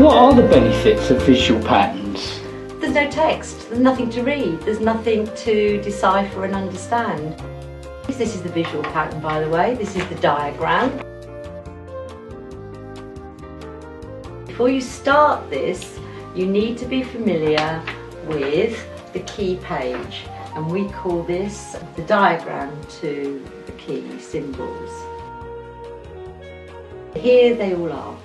what are the benefits of visual patterns? There's no text, there's nothing to read, there's nothing to decipher and understand. This is the visual pattern, by the way, this is the diagram. Before you start this, you need to be familiar with the key page, and we call this the diagram to the key symbols. Here they all are.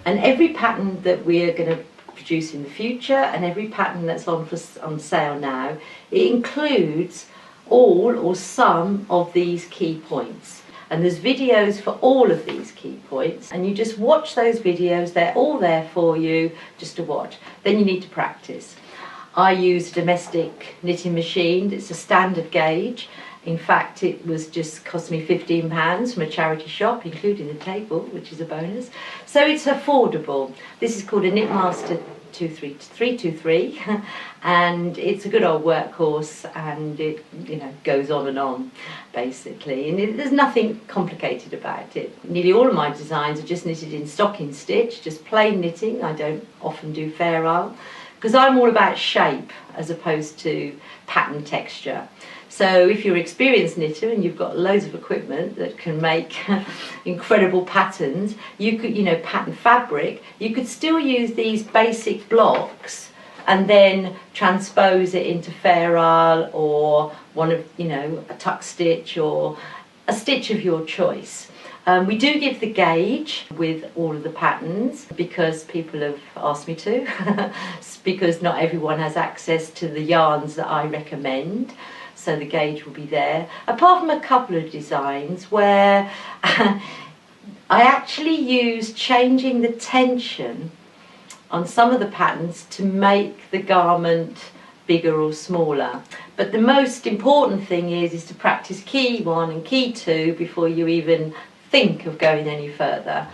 And every pattern that we are going to produce in the future, and every pattern that's on sale now, it includes all or some of these key points. And there's videos for all of these key points, and you just watch those videos. They're all there for you just to watch. Then you need to practice. I use a domestic knitting machine. It's a standard gauge. In fact, it was just cost me £15 from a charity shop, including the table, which is a bonus. So it's affordable. This is called a Knitmaster 323, and it's a good old workhorse, and it goes on, basically. And there's nothing complicated about it. Nearly all of my designs are just knitted in stocking stitch, just plain knitting. I don't often do fair isle, because I'm all about shape as opposed to pattern texture. So if you're an experienced knitter and you've got loads of equipment that can make incredible patterns, you could, pattern fabric, you could still use these basic blocks and then transpose it into fair isle or a tuck stitch or a stitch of your choice. We do give the gauge with all of the patterns because people have asked me to, because not everyone has access to the yarns that I recommend. So the gauge will be there, apart from a couple of designs where I actually use changing the tension on some of the patterns to make the garment bigger or smaller. But the most important thing is to practice key 1 and key 2 before you even think of going any further.